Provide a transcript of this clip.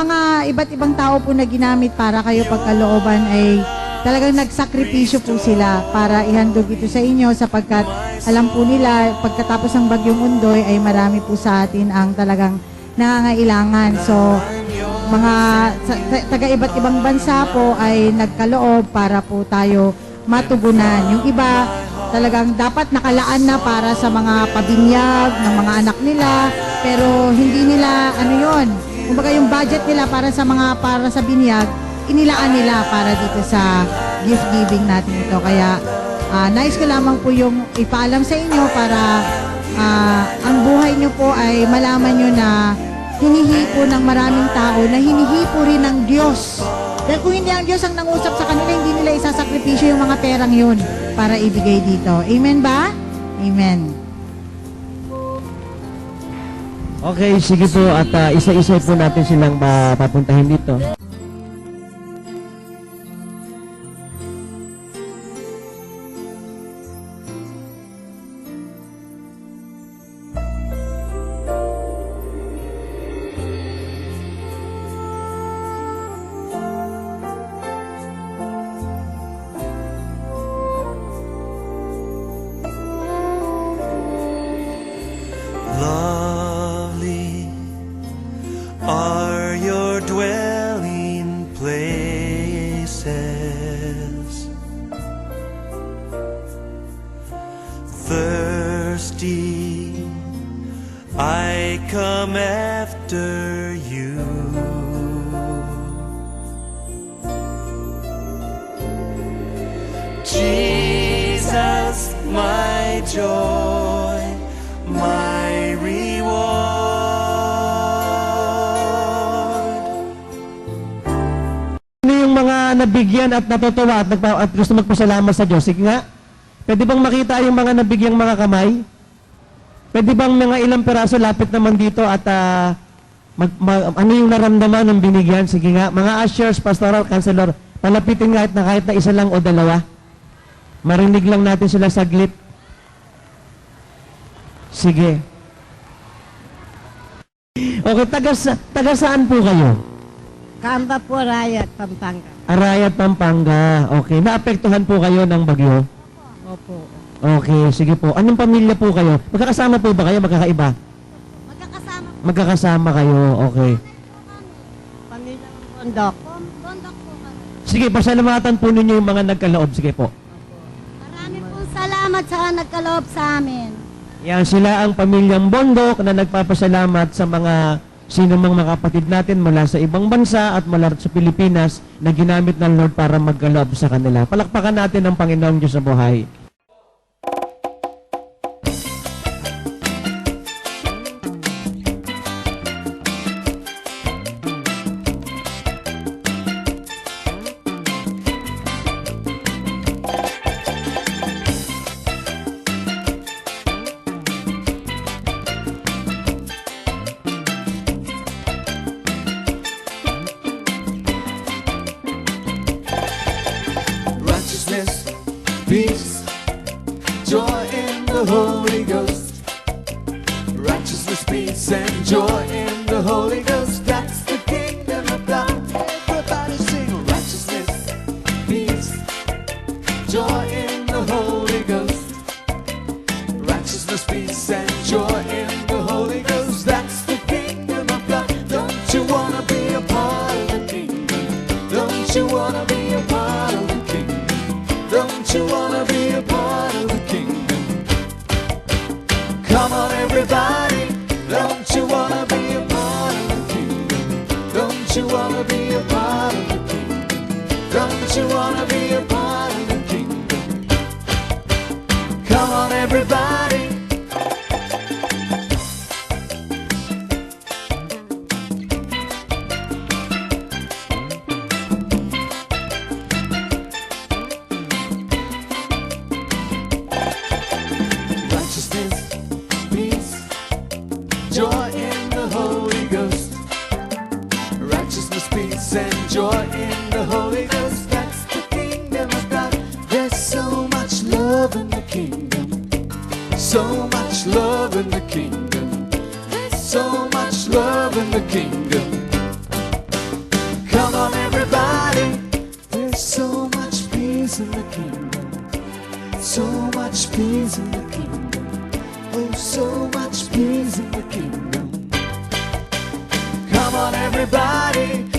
mga iba't ibang tao po na ginamit para kayo pagkalooban ay talagang nagsakripisyo po sila para ihandog ito sa inyo sapagkat alam po nila pagkatapos ng Bagyong Undoy ay marami po sa atin ang talagang nangangailangan. So, mga taga iba't ibang bansa po ay nagkaloob para po tayo matugunan. Yung iba talagang dapat nakalaan na para sa mga pabinyag ng mga anak nila, pero hindi nila ano yon. Kumbaga yung budget nila para sa binyag, inilaan nila para dito sa gift giving natin ito. Kaya nais ko lamang po yung ipaalam sa inyo para ang buhay nyo po ay malaman nyo na hinihipo ng maraming tao, na hinihipo rin ng Diyos. Dahil kung hindi ang Diyos ang nangusap sa kanila, hindi nila isasakripisyo yung mga perang yun para ibigay dito. Amen ba? Amen. Okay, sige po at isa-isa po natin silang papuntahin dito. Lovely are your dwelling places. Thirsty, I come after you. Jesus, my joy, my reward. Ano yung mga nabigyan at natutuwa at gusto magpasalamat sa Diyos? Sige nga. Pwede bang makita yung mga nabigyang mga kamay? Pwede bang mga ilang peraso lapit naman dito at ano yung naramdaman ng binigyan? Sige nga. Mga ushers, pastoral, counselor, palapitin nga kahit na isa lang o dalawa. Marinig lang natin sila saglit. Sige. Okay, taga saan po kayo? Kamba po, Arayat, Pampanga. Arayat, Pampanga. Okay, naapektuhan po kayo ng bagyo? Opo. Okay, sige po. Anong pamilya po kayo? Magkakasama po ba kayo? Magkakaiba? Magkakasama po. Magkakasama kayo. Okay. Pamilyang Bondok. Bondok po kami. Sige, pasalamatan po ninyo yung mga nagkaloob. Sige po. Marami pong salamat sa nagkaloob sa amin. Yan, sila ang pamilyang Bondok na nagpapasalamat sa mga sinumang mga kapatid natin mula sa ibang bansa at mula sa Pilipinas na ginamit ng Lord para magkaloob sa kanila. Palakpakan natin ang Panginoong Diyos sa buhay. Righteousness, peace, joy in the Holy Ghost. Righteousness, peace, and joy in the Holy Ghost. That's the kingdom of God. Everybody sing righteousness, peace, joy in the Holy Ghost. Righteousness, peace, and joy in the Holy Ghost. That's the kingdom of God. Don't you wanna be a part of the kingdom? Don't you wanna be a part of the kingdom? Don't you wanna be a part of the kingdom? Come on everybody, don't you wanna be a part of the kingdom? Don't you wanna be a part of the kingdom? Don't you wanna be a part of the kingdom? Come on everybody. Righteousness, peace, joy in the Holy Ghost. Righteousness, peace, and joy in the Holy Ghost. That's the kingdom of God. There's so much love in the kingdom. So much love in the kingdom. There's so much love in the kingdom. peace in the kingdom. So much peace in the kingdom. Oh, so much peace in the kingdom. Come on, everybody,